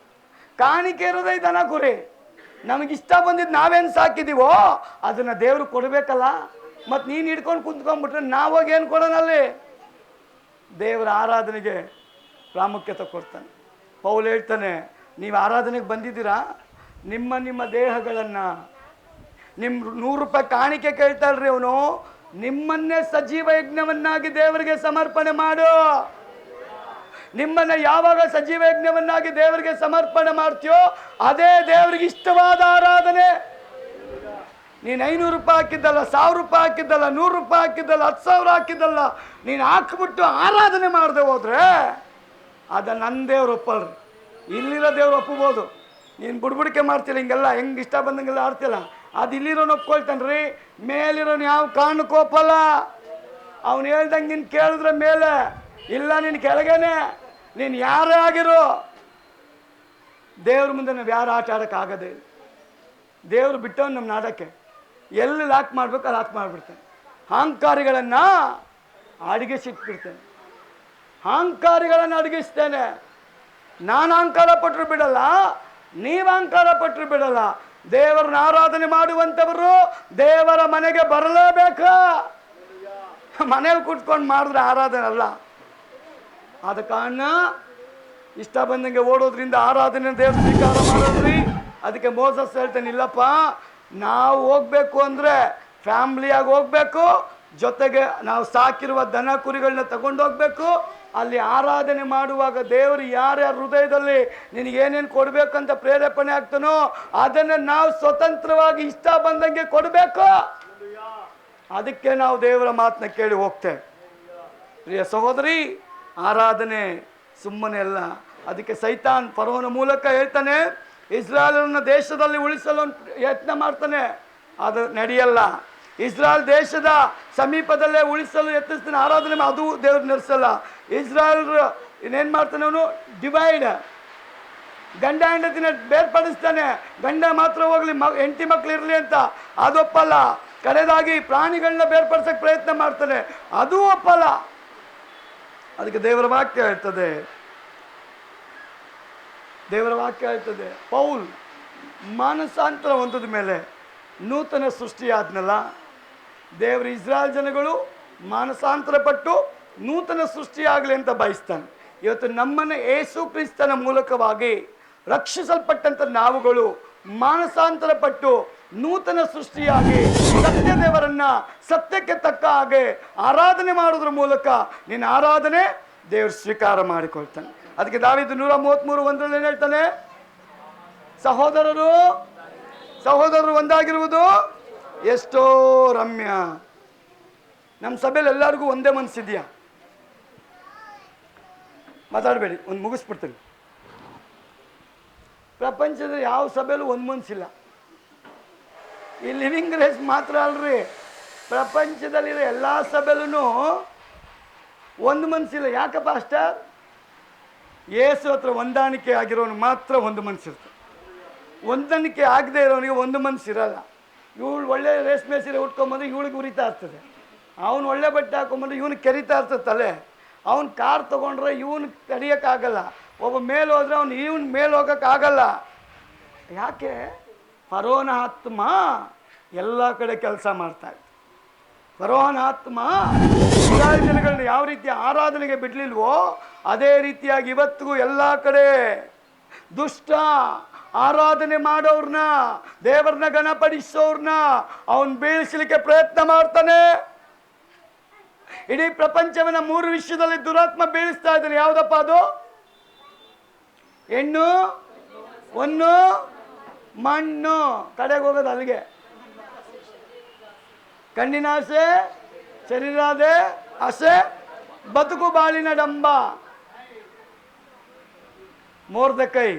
ಕಾಣಿಕೆ ಇರೋದೇ ದನ ಕುರಿ. ನಮಗಿಷ್ಟ ಬಂದಿದ್ದು ನಾವೇನು ಸಾಕಿದ್ದೀವೋ ಅದನ್ನು ದೇವರು ಕೊಡಬೇಕಲ್ಲ. ಮತ್ತು ನೀನು ಹಿಡ್ಕೊಂಡು ಕುಂತ್ಕೊಂಡ್ಬಿಟ್ರೆ ನಾವೋಗಿ ಏನು ಕೊಡೋಣ? ದೇವರ ಆರಾಧನೆಗೆ ಪ್ರಾಮುಖ್ಯತೆ ಕೊಡ್ತಾನೆ. ಪೌಲ್ ಹೇಳ್ತಾನೆ, ನೀವು ಆರಾಧನೆಗೆ ಬಂದಿದ್ದೀರಾ, ನಿಮ್ಮ ದೇಹಗಳನ್ನು, ನಿಮ್ಮ 100 ರೂಪಾಯಿ ಕಾಣಿಕೆ ಕೇಳ್ತಾಳ್ರಿ ಅವನು, ನಿಮ್ಮನ್ನೇ ಸಜೀವ ಯಜ್ಞವನ್ನಾಗಿ ದೇವರಿಗೆ ಸಮರ್ಪಣೆ ಮಾಡು. ನಿಮ್ಮನ್ನು ಯಾವಾಗ ಸಜೀವ ಯಜ್ಞವನ್ನಾಗಿ ದೇವರಿಗೆ ಸಮರ್ಪಣೆ ಮಾಡ್ತೀಯೋ ಅದೇ ದೇವರಿಗೆ ಇಷ್ಟವಾದ ಆರಾಧನೆ. ನೀನು 500 ರೂಪಾಯಿ ಹಾಕಿದ್ದಲ್ಲ, 1000 ರೂಪಾಯಿ ಹಾಕಿದ್ದಲ್ಲ, 100 ರೂಪಾಯಿ ಹಾಕಿದ್ದಲ್ಲ, 10,000 ಹಾಕಿದ್ದಲ್ಲ, ನೀನು ಹಾಕ್ಬಿಟ್ಟು ಆರಾಧನೆ ಮಾಡದೆ ಹೋದ್ರೆ ಅದ ನನ್ನ ದೇವ್ರು ಒಪ್ಪಲ್ರಿ. ಇಲ್ಲಿರೋ ದೇವ್ರು ಒಪ್ಪಬೋದು. ನೀನು ಬುಡ್ಬುಡಿಕೆ ಮಾಡ್ತಿಲ್ಲ, ಹಿಂಗೆಲ್ಲ ಹೆಂಗೆ ಇಷ್ಟ ಬಂದಂಗೆಲ್ಲ ಆಡ್ತಿಲ್ಲ, ಅದು ಇಲ್ಲಿರೋನು ಒಪ್ಕೊಳ್ತಾನ್ರಿ. ಮೇಲಿರೋನು ಯಾವ ಕಾರಣಕ್ಕೂ ಒಪ್ಪಲ್ಲ. ಅವನು ಹೇಳ್ದಂಗೆ ನೀನು ಕೇಳಿದ್ರೆ ಮೇಲೆ, ಇಲ್ಲ ನೀನು ಕೆಳಗೇನೆ. ನೀನು ಯಾರೇ ಆಗಿರೋ ದೇವ್ರ ಮುಂದೆ ನಾವು ಯಾರು ಆಟ ಆಡೋಕ್ಕಾಗದೆ. ದೇವರು ಬಿಟ್ಟವನು ನಮ್ಮ ನಾಡಕ್ಕೆ. ಎಲ್ಲಿ ಲಾಕ್ ಮಾಡ್ಬೇಕು ಅಲ್ಲಿ ಲಾಕ್ ಮಾಡಿಬಿಡ್ತಾನೆ. ಅಹಂಕಾರಿಗಳನ್ನು ಅಡಗಿಸಿಟ್ಬಿಡ್ತೇನೆ. ಅಹಂಕಾರಿಗಳನ್ನು ಅಡಗಿಸ್ತೇನೆ. ನಾನು ಅಹಂಕಾರ ಪಟ್ಟರು ಬಿಡಲ್ಲ, ನೀವು ಅಹಂಕಾರ ಪಟ್ಟರು ಬಿಡಲ್ಲ. ದೇವರನ್ನ ಆರಾಧನೆ ಮಾಡುವಂಥವರು ದೇವರ ಮನೆಗೆ ಬರಲೇಬೇಕು. ಮನೇಲಿ ಕೂತ್ಕೊಂಡು ಮಾಡಿದ್ರೆ ಆರಾಧನೆ ಅಲ್ಲ. ಆದ ಕಾರಣ ಇಷ್ಟ ಬಂದಂಗೆ ಓಡೋದ್ರಿಂದ ಆರಾಧನೆ ದೇವ್ರ ಸ್ವೀಕಾರ ಮಾಡೋದ್ರಿ. ಅದಕ್ಕೆ ಮೋಸಸ್ ಹೇಳ್ತಾನೆ, ಇಲ್ಲಪ್ಪ ನಾವು ಹೋಗ್ಬೇಕು ಅಂದರೆ ಫ್ಯಾಮ್ಲಿಯಾಗಿ ಹೋಗ್ಬೇಕು, ಜೊತೆಗೆ ನಾವು ಸಾಕಿರುವ ದನ ಕುರಿಗಳನ್ನ ತಗೊಂಡೋಗ್ಬೇಕು. ಅಲ್ಲಿ ಆರಾಧನೆ ಮಾಡುವಾಗ ದೇವರು ಯಾರ್ಯಾರ ಹೃದಯದಲ್ಲಿ ನಿನಗೇನೇನು ಕೊಡಬೇಕಂತ ಪ್ರೇರೇಪಣೆ ಆಗ್ತಾನೋ ಅದನ್ನು ನಾವು ಸ್ವತಂತ್ರವಾಗಿ ಇಷ್ಟ ಬಂದಂಗೆ ಕೊಡಬೇಕು. ಅದಕ್ಕೆ ನಾವು ದೇವರ ಮಾತನ್ನ ಕೇಳಿ ಹೋಗ್ತೇವೆ. ಪ್ರಿಯ ಸಹೋದರಿ, ಆರಾಧನೆ ಸುಮ್ಮನೆ ಅಲ್ಲ. ಅದಕ್ಕೆ ಸೈತಾನ್ ಫರೋಹನ ಮೂಲಕ ಹೇಳ್ತಾನೆ, ಇಸ್ರಾಯೇಲರನ್ನ ದೇಶದಲ್ಲಿ ಉಳಿಸಲು ಯತ್ನ ಮಾಡ್ತಾನೆ, ಅದು ನಡೆಯಲ್ಲ. ಇಸ್ರಾಯೇಲ್ ದೇಶದ ಸಮೀಪದಲ್ಲೇ ಉಳಿಸಲು ಯತ್ನಿಸ್ತಾನೆ, ಆರಾಧನೆ ಅದು ದೇವ್ರು ನಡೆಸಲ್ಲ. ಇಸ್ರಾಯೇಲ್ ಇನ್ನೇನು ಮಾಡ್ತಾನೆ, ಅವನು ಡಿವೈಡ್, ಗಂಡ ಹೆಂಡತಿನ ಬೇರ್ಪಡಿಸ್ತಾನೆ. ಗಂಡ ಮಾತ್ರ ಹೋಗ್ಲಿ, ಹೆಂಡತಿ ಮಕ್ಳು ಇರಲಿ ಅಂತ, ಅದು ಒಪ್ಪಲ್ಲ. ಕಡೆದಾಗಿ ಪ್ರಾಣಿಗಳನ್ನ ಬೇರ್ಪಡಿಸೋಕೆ ಪ್ರಯತ್ನ ಮಾಡ್ತಾನೆ, ಅದು ಒಪ್ಪಲ್ಲ. ಅದಕ್ಕೆ ದೇವರ ವಾಕ್ಯ ಹೇಳ್ತದೆ, ಪೌಲ್ ಮಾನಸಾಂತರ ಹೊಂದಿದ ಮೇಲೆ ನೂತನ ಸೃಷ್ಟಿಯಾದ್ನಲ್ಲ. ದೇವರು ಇಸ್ರಾಯೇಲ್ ಜನಗಳು ಮಾನಸಾಂತರ ಪಟ್ಟು ನೂತನ ಸೃಷ್ಟಿಯಾಗಲಿ ಅಂತ ಬಯಸ್ತಾನೆ. ಇವತ್ತು ನಮ್ಮನ್ನು ಯೇಸು ಕ್ರಿಸ್ತನ ಮೂಲಕವಾಗಿ ರಕ್ಷಿಸಲ್ಪಟ್ಟಂಥ ನಾವುಗಳು ಮಾನಸಾಂತರ ಪಟ್ಟು ನೂತನ ಸೃಷ್ಟಿಯಾಗಿ ಸತ್ಯ ದೇವರನ್ನ ಸತ್ಯಕ್ಕೆ ತಕ್ಕ ಹಾಗೆ ಆರಾಧನೆ ಮಾಡೋದ್ರ ಮೂಲಕ ನಿನ್ನ ಆರಾಧನೆ ದೇವರು ಸ್ವೀಕಾರ ಮಾಡಿಕೊಳ್ತಾನೆ. ಅದಕ್ಕೆ ದಾವೀದ 133:1 ಏನು ಹೇಳ್ತಾನೆ, ಸಹೋದರರು ಒಂದಾಗಿರುವುದು ಎಷ್ಟೋ ರಮ್ಯ. ನಮ್ಮ ಸಭೆಯಲ್ಲಿ ಎಲ್ಲರಿಗೂ ಒಂದೇ ಮನಸ್ಸಿದೆಯಾ? ಮಾತಾಡಬೇಡಿ, ಒಂದು ಮುಗಿಸ್ಬಿಡ್ತೀನಿ. ಪ್ರಪಂಚದ ಯಾವ ಸಭೆಯಲ್ಲೂ ಒಂದು ಮನಸ್ಸಿಲ್ಲ. ಈ ಲಿವಿಂಗ್ ರೇಸ್ ಮಾತ್ರ ಅಲ್ರಿ, ಪ್ರಪಂಚದಲ್ಲಿರೋ ಎಲ್ಲ ಸಭೆಯಲ್ಲೂ ಒಂದು ಮನಸ್ಸಿಲ್ಲ. ಯಾಕಪ್ಪ ಅಷ್ಟೇ? ಯೇಸು ಹತ್ರ ಹೊಂದಾಣಿಕೆ ಆಗಿರೋನು ಮಾತ್ರ ಒಂದು ಮನಸ್ಸಿರ್ತದೆ. ಹೊಂದಾಣಿಕೆ ಆಗದೆ ಇರೋನಿಗೆ ಒಂದು ಮನಸ್ಸಿರಲ್ಲ. ಇವಳು ಒಳ್ಳೆ ರೇಷ್ಮೆ ಸೀರೆ ಉಟ್ಕೊಂಬಂದ್ರೆ ಇವಳಿಗೆ ಉರಿತಾ ಇರ್ತದೆ, ಅವನು ಒಳ್ಳೆ ಬಟ್ಟೆ ಹಾಕೊಂಬಂದ್ರೆ ಇವನು ಕೆರಿತಾ ಇರ್ತದೆ ತಲೆ. ಅವ್ನು ಕಾರ್ ತೊಗೊಂಡ್ರೆ ಇವನು ತಡಿಯೋಕ್ಕಾಗಲ್ಲ, ಒಬ್ಬ ಮೇಲೆ ಹೋದ್ರೆ ಅವ್ನು ಇವನು ಮೇಲೆ ಹೋಗೋಕ್ಕಾಗಲ್ಲ. ಯಾಕೆ? ಫರೋಹನ ಆತ್ಮ ಎಲ್ಲ ಕಡೆ ಕೆಲಸ ಮಾಡ್ತಾ ಇತ್ತು. ಫರೋಹನ ಆತ್ಮ ಇಸ್ರಾಯೇಲ್ ಜನಗಳನ್ನ ಯಾವ ರೀತಿ ಆರಾಧನೆಗೆ ಬಿಡಲಿಲ್ವೋ ಅದೇ ರೀತಿಯಾಗಿ ಇವತ್ತಿಗೂ ಎಲ್ಲ ಕಡೆ ದುಷ್ಟ ಆರಾಧನೆ ಮಾಡೋರ್ನ, ದೇವರನ್ನ ಗಣಪಡಿಸೋರ್ನ ಅವನು ಬೀಳಿಸಲಿಕ್ಕೆ ಪ್ರಯತ್ನ ಮಾಡ್ತಾನೆ. ಇಡೀ ಪ್ರಪಂಚವನ್ನ 3 ವಿಷಯದಲ್ಲಿ ದುರಾತ್ಮ ಬೀಳಿಸ್ತಾ ಇದ್ದಾನೆ. ಯಾವುದಪ್ಪ ಅದು? ಹೆಣ್ಣು, ಹೊನ್ನು, ಮಣ್ಣು. ಕಡೆಗೆ ಹೋಗೋದು ಅಲ್ಲಿಗೆ. ಕಣ್ಣಿನ ಆಸೆ, ಶರೀರಾದೆ ಆಸೆ, ಬದುಕು ಬಾಳಿನ ಡಂಬ. ಮೊರ್ದೆಕೈ,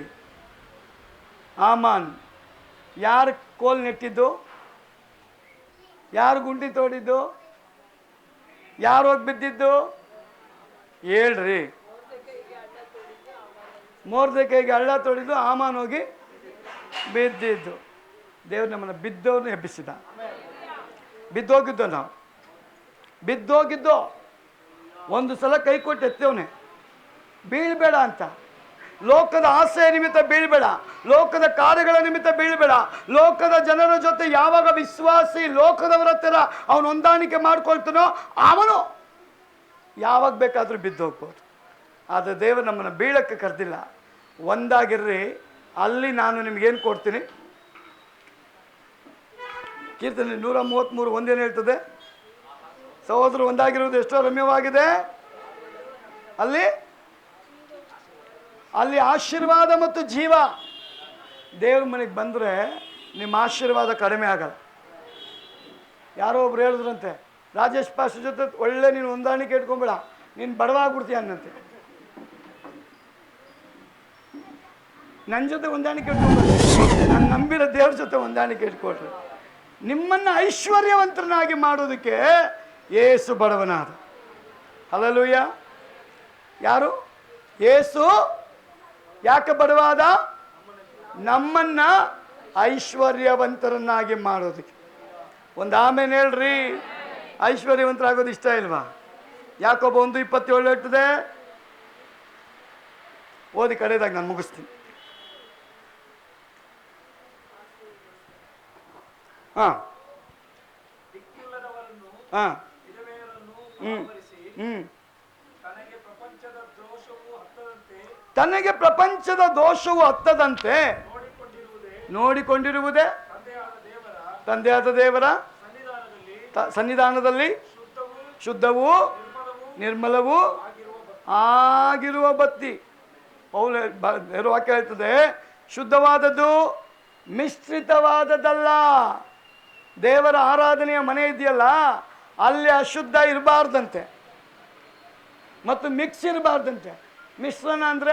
ಆಮಾನ್. ಯಾರು ಕೋಲ್ ನೆಟ್ಟಿದ್ದು? ಯಾರು ಗುಂಡಿ ತೋಡಿದ್ದು? ಯಾರು ಹೋಗಿ ಬಿದ್ದಿದ್ದು? ಹೇಳ್ರಿ. ಮೊರ್ದೆಕೈಗೆ ಹಳ್ಳ ತೋಡಿದ್ದು, ಆಮಾನ್ ಹೋಗಿ ಬಿದ್ದಿದ್ದು. ದೇವ್ರು ನಮ್ಮನ್ನು ಬಿದ್ದವ್ರನ್ನ ಎಬ್ಬಿಸಿದ. ಬಿದ್ದೋಗಿದ್ದೋ ನಾವು, ಬಿದ್ದೋಗಿದ್ದೋ. ಒಂದು ಸಲ ಕೈ ಕೊಟ್ಟು ಎತ್ತವನೆ, ಬೀಳ್ಬೇಡ ಅಂತ. ಲೋಕದ ಆಸೆಯ ನಿಮಿತ್ತ ಬೀಳ್ಬೇಡ, ಲೋಕದ ಕಾರ್ಯಗಳ ನಿಮಿತ್ತ ಬೀಳ್ಬೇಡ. ಲೋಕದ ಜನರ ಜೊತೆ ಯಾವಾಗ ವಿಶ್ವಾಸಿ ಲೋಕದವರ ಹತ್ತಿರ ಅವನು ಹೊಂದಾಣಿಕೆ ಮಾಡ್ಕೊಳ್ತಾನೋ ಅವನು ಯಾವಾಗ ಬೇಕಾದರೂ ಬಿದ್ದೋಗ್ಬೋದು. ಆದರೆ ದೇವರು ನಮ್ಮನ್ನು ಬೀಳಕ್ಕೆ ಕರೆದಿಲ್ಲ. ಒಂದಾಗಿರ್ರಿ, ಅಲ್ಲಿ ನಾನು ನಿಮಗೇನು ಕೊಡ್ತೀನಿ. ಕೀರ್ತನೆ 133 ಒಂದೇನು ಹೇಳ್ತದೆ? ಸಹೋದರರು ಒಂದಾಗಿರುವುದು ಎಷ್ಟೋ ರಮ್ಯವಾಗಿದೆ, ಅಲ್ಲಿ ಆಶೀರ್ವಾದ ಮತ್ತು ಜೀವ. ದೇವ್ರ ಮನೆಗೆ ಬಂದರೆ ನಿಮ್ಮ ಆಶೀರ್ವಾದ ಕಡಿಮೆ ಆಗಲ್ಲ. ಯಾರೋ ಒಬ್ರು ಹೇಳಿದ್ರಂತೆ, ರಾಜೇಶ್ ಪಾಸ್ ಜೊತೆ ಒಳ್ಳೆ ನೀನು ಹೊಂದಾಣಿಕೆ ಇಟ್ಕೊಂಬೇಡ, ನೀನು ಬಡವಾಗ್ಬಿಡ್ತೀಯ ಅನ್ನಂತೆ. ನನ್ನ ಜೊತೆ ಹೊಂದಾಣಿಕೆ ಇಟ್ಕೊಂಡ್ಬಿಡ್ರಿ, ನಾನು ನಂಬಿರೋ ದೇವ್ರ ಜೊತೆ ಹೊಂದಾಣಿಕೆ ಇಟ್ಕೊಳ್ರಿ. ನಿಮ್ಮನ್ನು ಐಶ್ವರ್ಯವಂತರನ್ನಾಗಿ ಮಾಡೋದಕ್ಕೆ ಯೇಸು ಬಡವನಾದ. ಹಲ್ಲೆಲೂಯಾ. ಯಾರು? ಯೇಸು ಯಾಕೆ ಬಡವಾದ? ನಮ್ಮನ್ನ ಐಶ್ವರ್ಯವಂತರನ್ನಾಗಿ ಮಾಡೋದಕ್ಕೆ. ಒಂದು ಆಮೇಲೆ ಹೇಳ್ರಿ, ಐಶ್ವರ್ಯವಂತರಾಗೋದು ಇಷ್ಟ ಇಲ್ವಾ? ಯಾಕೊಬ್ಬ 1:27 ಹೇಳ್ತದೆ, ಓದಿ ಕಡೆದಾಗ ನಾನು ಮುಗಿಸ್ತೀನಿ. ಹಾಂ ಹಾಂ ತನಗೆ ಪ್ರಪಂಚದ ದೋಷವು ಹತ್ತದಂತೆ ನೋಡಿಕೊಂಡಿರುವುದೇ ತಂದೆಯಾದ ದೇವರ ಸನ್ನಿಧಾನದಲ್ಲಿ ಶುದ್ಧವೂ ನಿರ್ಮಲವೂ ಆಗಿರುವ ಬತ್ತಿ. ಪೌಲ ವಾಕ್ಯ ಹೇಳ್ತದೆ, ಶುದ್ಧವಾದದ್ದು ಮಿಶ್ರಿತವಾದದ್ದಲ್ಲ. ದೇವರ ಆರಾಧನೆಯ ಮನೆ ಇದೆಯಲ್ಲ, ಅಲ್ಲಿ ಅಶುದ್ಧ ಇರಬಾರ್ದಂತೆ ಮತ್ತು ಮಿಕ್ಸ್ ಇರಬಾರ್ದಂತೆ. ಮಿಶ್ರಣ ಅಂದರೆ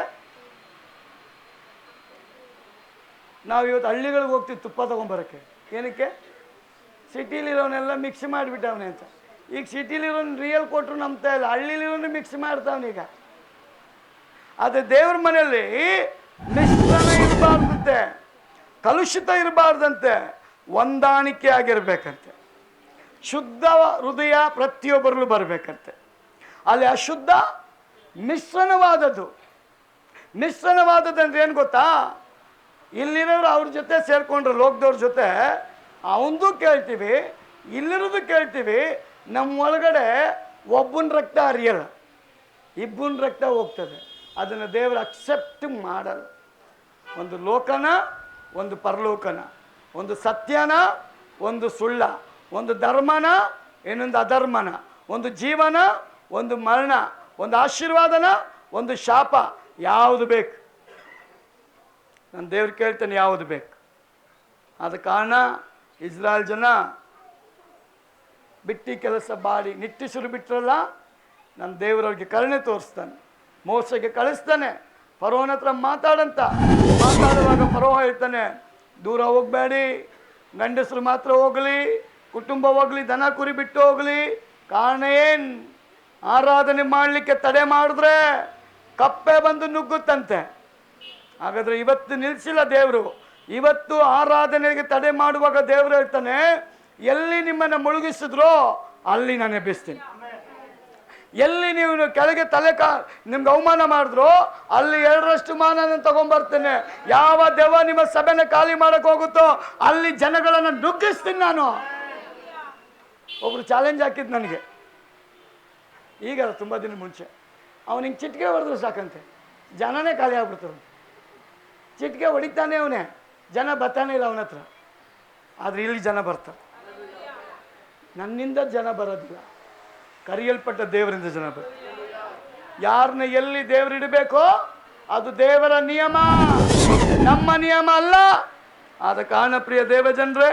ನಾವು ಇವತ್ತು ಹಳ್ಳಿಗಳಿಗೆ ಹೋಗ್ತೀವಿ ತುಪ್ಪ ತೊಗೊಂಬರೋಕ್ಕೆ. ಏನಕ್ಕೆ? ಸಿಟಿಲಿರೋನೆಲ್ಲ ಮಿಕ್ಸ್ ಮಾಡಿಬಿಟ್ಟವನೆ ಅಂತ. ಈಗ ಸಿಟಿಲಿರೋನು ರಿಯಲ್ ಕೊಟ್ಟರು ನಂಬ್ತಾ ಇಲ್ಲ, ಹಳ್ಳಿಲಿರೋನು ಮಿಕ್ಸ್ ಮಾಡ್ತಾವನೀಗ. ಆದರೆ ದೇವ್ರ ಮನೆಯಲ್ಲಿ ಮಿಶ್ರಣ ಇರಬಾರ್ದಂತೆ, ಕಲುಷಿತ ಇರಬಾರ್ದಂತೆ, ಹೊಂದಾಣಿಕೆ ಆಗಿರ್ಬೇಕಂತೆ. ಶುದ್ಧ ಹೃದಯ ಪ್ರತಿಯೊಬ್ಬರಲ್ಲೂ ಬರಬೇಕಂತೆ. ಅಲ್ಲಿ ಅಶುದ್ಧ ಮಿಶ್ರಣವಾದದ್ದು. ಮಿಶ್ರಣವಾದದ್ದು ಏನು ಗೊತ್ತಾ? ಇಲ್ಲಿರೋರು ಅವ್ರ ಜೊತೆ ಸೇರಿಕೊಂಡ್ರೆ ಲೋಕದವ್ರ ಜೊತೆ ಅವಂದು ಕೇಳ್ತೀವಿ, ಇಲ್ಲಿರೋದು ಕೇಳ್ತೀವಿ. ನಮ್ಮ ಒಳಗಡೆ ಒಬ್ಬನ ರಕ್ತ ಹರಿಯಲ್ಲ, ಇಬ್ಬನ ರಕ್ತ ಹೋಗ್ತದೆ. ಅದನ್ನು ದೇವರು ಅಕ್ಸೆಪ್ಟ್ ಮಾಡಲ್ಲ. ಒಂದು ಲೋಕನ, ಒಂದು ಪರಲೋಕನ, ಒಂದು ಸತ್ಯನ, ಒಂದು ಸುಳ್ಳ, ಒಂದು ಧರ್ಮನ, ಇನ್ನೊಂದು ಅಧರ್ಮನ, ಒಂದು ಜೀವನ, ಒಂದು ಮರಣ, ಒಂದು ಆಶೀರ್ವಾದನ, ಒಂದು ಶಾಪ. ಯಾವುದು ಬೇಕು? ನಾನು ದೇವ್ರು ಕೇಳ್ತೇನೆ, ಯಾವುದು ಬೇಕು? ಆದ ಕಾರಣ ಇಸ್ರಾಯೇಲ್ ಜನ ಬಿಟ್ಟಿ ಕೆಲಸ ಬಾಡಿ ನಿಟ್ಟಿಸಿರು ಬಿಟ್ರಲ್ಲ, ನನ್ನ ದೇವರವ್ರಿಗೆ ಕರುಣೆ ತೋರಿಸ್ತಾನೆ, ಮೋಸಕ್ಕೆ ಕಳಿಸ್ತಾನೆ. ಫರೋಹನ ಹತ್ರ ಮಾತಾಡುವಾಗ ಫರೋಹ ಹೇಳ್ತಾನೆ, ದೂರ ಹೋಗಬೇಡಿ, ಗಂಡಸರು ಮಾತ್ರ ಹೋಗಲಿ, ಕುಟುಂಬ ಹೋಗಲಿ, ದನ ಕುರಿ ಬಿಟ್ಟು ಹೋಗಲಿ. ಕಾರಣ ಏನು? ಆರಾಧನೆ ಮಾಡಲಿಕ್ಕೆ ತಡೆ ಮಾಡಿದ್ರೆ ಕಪ್ಪೆ ಬಂದು ನುಗ್ಗುತ್ತಂತೆ. ಹಾಗಾದರೆ ಇವತ್ತು ನಿಲ್ಲಿಸಿಲ್ಲ ದೇವರು. ಇವತ್ತು ಆರಾಧನೆಗೆ ತಡೆ ಮಾಡುವಾಗ ದೇವರು ಹೇಳ್ತಾನೆ, ಎಲ್ಲಿ ನಿಮ್ಮನ್ನು ಮುಳುಗಿಸಿದ್ರೋ ಅಲ್ಲಿ ನಾನು ಎಬ್ಬಿಸ್ತೀನಿ. ಎಲ್ಲಿ ನೀವು ಕೆಳಗೆ ನಿಮ್ಗೆ ಅವಮಾನ ಮಾಡಿದ್ರು ಅಲ್ಲಿ 2ರಷ್ಟು ಮಾನ ತಗೊಂಡ್ಬರ್ತೇನೆ. ಯಾವ ದೆವ್ವ ನಿಮ್ಮ ಸಭೆನ ಖಾಲಿ ಮಾಡಕ್ಕೆ ಹೋಗುತ್ತೋ ಅಲ್ಲಿ ಜನಗಳನ್ನು ನುಗ್ಗಿಸ್ತೀನಿ ನಾನು. ಒಬ್ರು ಚಾಲೆಂಜ್ ಹಾಕಿದ್ದು ನನಗೆ, ಈಗಲ್ಲ ತುಂಬ ದಿನ ಮುಂಚೆ. ಅವನು ಹಿಂಗೆ ಚಿಟಿಕೆ ಹೊಡೆದ್ರು ಸಾಕಂತೆ, ಜನನೇ ಖಾಲಿ ಆಗ್ಬಿಡ್ತಾರೆ. ಚಿಟಿಕೆ ಹೊಡಿತಾನೆ ಅವನೇ, ಜನ ಬರ್ತಾನೆ ಇಲ್ಲ ಅವನ ಹತ್ರ. ಆದರೆ ಇಲ್ಲಿ ಜನ ಬರ್ತಾರೆ. ನನ್ನಿಂದ ಜನ ಬರೋದಿಲ್ಲ, ಕರೆಯಲ್ಪಟ್ಟ ದೇವರಿಂದ ಜನ ಬರ್ತಾರೆ. ಯಾರನ್ನ ಎಲ್ಲಿ ದೇವರು ಇಡಬೇಕೋ ಅದು ದೇವರ ನಿಯಮ, ನಮ್ಮ ನಿಯಮ ಅಲ್ಲ. ಆದ ಕಾರಣ ಪ್ರಿಯ ದೇವಜನರೇ,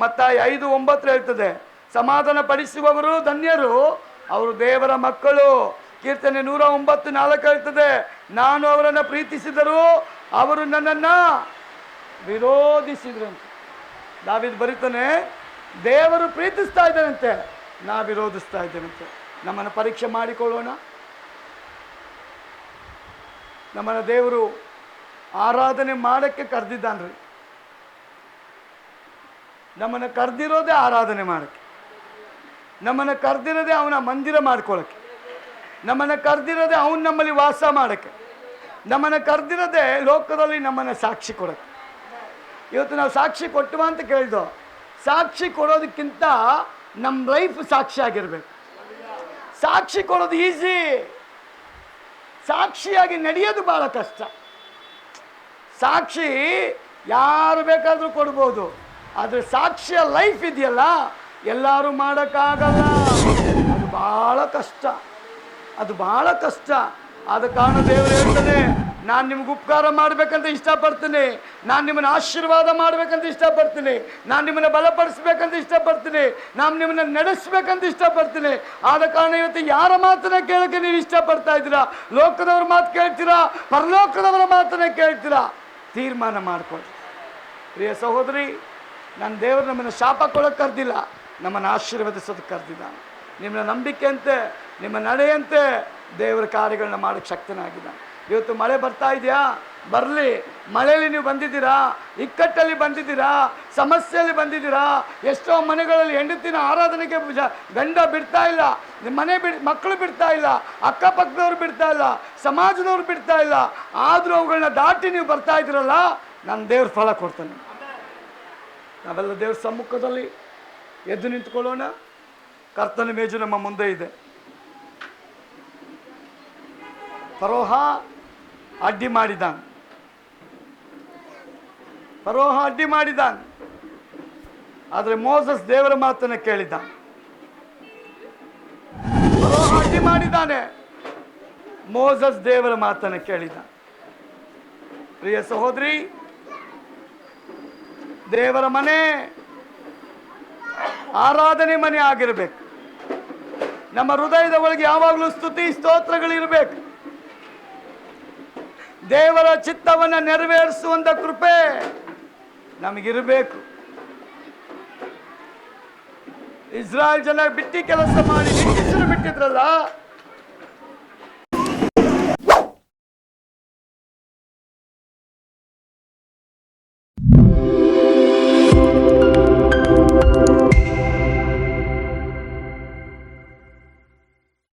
ಮತ್ತಾಯ 5:9 ಹೇಳ್ತದೆ, ಸಮಾಧಾನ ಪಡಿಸುವವರು ಧನ್ಯರು, ಅವರು ದೇವರ ಮಕ್ಕಳು. ಕೀರ್ತನೆ 109:4 ಹೇಳ್ತದೆ, ನಾನು ಅವರನ್ನು ಪ್ರೀತಿಸಿದರೂ ಅವರು ನನ್ನನ್ನು ವಿರೋಧಿಸಿದ್ರಂತೆ. ದಾವೀದ ಬರೀತಾನೆ, ದೇವರು ಪ್ರೀತಿಸ್ತಾ ಇದ್ದಾನಂತೆ, ನಾ ವಿರೋಧಿಸ್ತಾ ಇದ್ದೇನಂತೆ. ನಮ್ಮನ್ನು ಪರೀಕ್ಷೆ ಮಾಡಿಕೊಳ್ಳೋಣ. ನಮ್ಮನ್ನು ದೇವರು ಆರಾಧನೆ ಮಾಡೋಕ್ಕೆ ಕರೆದಿದ್ದಾನ್ರಿ. ನಮ್ಮನ್ನು ಕರೆದಿರೋದೇ ಆರಾಧನೆ ಮಾಡೋಕ್ಕೆ, ನಮ್ಮನ್ನು ಕರೆದಿರೋದೇ ಅವನ ಮಂದಿರ ಮಾಡ್ಕೊಳ್ಳೋಕ್ಕೆ, ನಮ್ಮನ್ನು ಕರೆದಿರೋದೇ ಅವನು ನಮ್ಮಲ್ಲಿ ವಾಸ ಮಾಡೋಕ್ಕೆ, ನಮ್ಮನ್ನು ಕರೆದಿರೋದೇ ಲೋಕದಲ್ಲಿ ನಮ್ಮನ್ನು ಸಾಕ್ಷಿ ಕೊಡೋಕ್ಕೆ. ಇವತ್ತು ನಾವು ಸಾಕ್ಷಿ ಕೊಟ್ಟುವ ಅಂತ ಕೇಳಿದೋ, ಸಾಕ್ಷಿ ಕೊಡೋದಕ್ಕಿಂತ ನಮ್ಮ ಲೈಫ್ ಸಾಕ್ಷಿ ಆಗಿರ್ಬೇಕು. ಸಾಕ್ಷಿ ಕೊಡೋದು ಈಸಿ, ಸಾಕ್ಷಿಯಾಗಿ ನಡೆಯೋದು ಭಾಳ ಕಷ್ಟ. ಸಾಕ್ಷಿ ಯಾರು ಬೇಕಾದರೂ ಕೊಡ್ಬೋದು, ಆದರೆ ಸಾಕ್ಷಿಯ ಲೈಫ್ ಇದೆಯಲ್ಲ, ಎಲ್ಲರೂ ಮಾಡೋಕ್ಕಾಗಲ್ಲ. ಅದು ಭಾಳ ಕಷ್ಟ, ಅದು ಭಾಳ ಕಷ್ಟ. ಆದ ಕಾರಣ ದೇವರು ಹೇಳ್ತಾನೆ, ನಾನು ನಿಮ್ಗೆ ಉಪಕಾರ ಮಾಡಬೇಕಂತ ಇಷ್ಟಪಡ್ತೀನಿ, ನಾನು ನಿಮ್ಮನ್ನು ಆಶೀರ್ವಾದ ಮಾಡಬೇಕಂತ ಇಷ್ಟಪಡ್ತೀನಿ, ನಾನು ನಿಮ್ಮನ್ನು ಬಲಪಡಿಸ್ಬೇಕಂತ ಇಷ್ಟಪಡ್ತೀನಿ, ನಾನು ನಿಮ್ಮನ್ನು ನಡೆಸ್ಬೇಕಂತ ಇಷ್ಟಪಡ್ತೀನಿ. ಆದ ಕಾರಣ ಇವತ್ತು ಯಾರ ಮಾತನ್ನ ಕೇಳೋಕ್ಕೆ ನೀವು ಇಷ್ಟಪಡ್ತಾ ಇದ್ದೀರಾ? ಲೋಕದವ್ರ ಮಾತು ಕೇಳ್ತೀರಾ, ಪರಲೋಕದವರ ಮಾತನ್ನ ಕೇಳ್ತೀರಾ? ತೀರ್ಮಾನ ಮಾಡ್ಕೊಳ್ಳಿ. ಪ್ರಿಯ ಸಹೋದರಿ, ನನ್ನ ದೇವರು ನಮ್ಮನ್ನು ಶಾಪ ಕೊಡೋಕ್ಕೆ ಕರೆದಿಲ್ಲ, ನಮ್ಮನ್ನು ಆಶೀರ್ವದಿಸೋದಕ್ಕೆ ಕರೆದಿದ್ದಾನೆ. ನಿಮ್ಮ ನಂಬಿಕೆಯಂತೆ, ನಿಮ್ಮ ನಡೆಯಂತೆ ದೇವರ ಕಾರ್ಯಗಳನ್ನ ಮಾಡೋಕ್ಕೆ ಶಕ್ತನಾಗಿದ್ದಾನೆ. ಇವತ್ತು ಮಳೆ ಬರ್ತಾ ಇದೆಯಾ? ಬರಲಿ. ಮಳೆಯಲ್ಲಿ ನೀವು ಬಂದಿದ್ದೀರಾ, ಇಕ್ಕಟ್ಟಲ್ಲಿ ಬಂದಿದ್ದೀರಾ, ಸಮಸ್ಯೆಯಲ್ಲಿ ಬಂದಿದ್ದೀರಾ. ಎಷ್ಟೋ ಮನೆಗಳಲ್ಲಿ ಹೆಂಡತಿನ ಆರಾಧನೆಗೆ ಗಂಡ ಬಿಡ್ತಾ ಇಲ್ಲ, ನಿಮ್ಮ ಮನೆ ಮಕ್ಕಳು ಬಿಡ್ತಾ ಇಲ್ಲ, ಅಕ್ಕಪಕ್ಕದವ್ರು ಬಿಡ್ತಾ ಇಲ್ಲ, ಸಮಾಜದವ್ರು ಬಿಡ್ತಾ ಇಲ್ಲ. ಆದರೂ ಅವುಗಳನ್ನ ದಾಟಿ ನೀವು ಬರ್ತಾ ಇದ್ದೀರಲ್ಲ, ನನ್ನ ದೇವ್ರ ಫಲ ಕೊಡ್ತಾನೆ. ನಾವೆಲ್ಲ ದೇವ್ರ ಸಮ್ಮುಖದಲ್ಲಿ ಎದ್ದು ನಿಂತ್ಕೊಳ್ಳೋಣ. ಕರ್ತನ ಮೇಜು ನಮ್ಮ ಮುಂದೆ ಇದೆ. ಫರೋಹ ಅಡ್ಡಿ ಮಾಡಿದಾನ್, ಫರೋಹ ಅಡ್ಡಿ ಮಾಡಿದಾನ್. ಆದರೆ ಮೋಸಸ್ ದೇವರ ಮಾತನ್ನು ಕೇಳಿದ. ಫರೋಹ ಅಡ್ಡಿ ಮಾಡಿದ್ದಾನೆ, ಮೋಸಸ್ ದೇವರ ಮಾತನ್ನು ಕೇಳಿದ. ಪ್ರಿಯ ಸಹೋದರಿ, ದೇವರ ಮನೆ ಆರಾಧನೆ ಮನೆ ಆಗಿರಬೇಕು. ನಮ್ಮ ಹೃದಯದ ಒಳಗೆ ಯಾವಾಗಲೂ ಸ್ತುತಿ ಸ್ತೋತ್ರಗಳಿರಬೇಕು. ದೇವರ ಚಿತ್ತವನ್ನು ನೆರವೇರಿಸುವಂತ ಕೃಪೆ ನಮಗಿರಬೇಕು. ಇಸ್ರಾಯೇಲ್ ಜನ ಬಿಟ್ಟಿ ಕೆಲಸ ಮಾಡಿ ನಿಂದಿಸಲು ಬಿಟ್ಟಿದ್ರಲ್ಲ,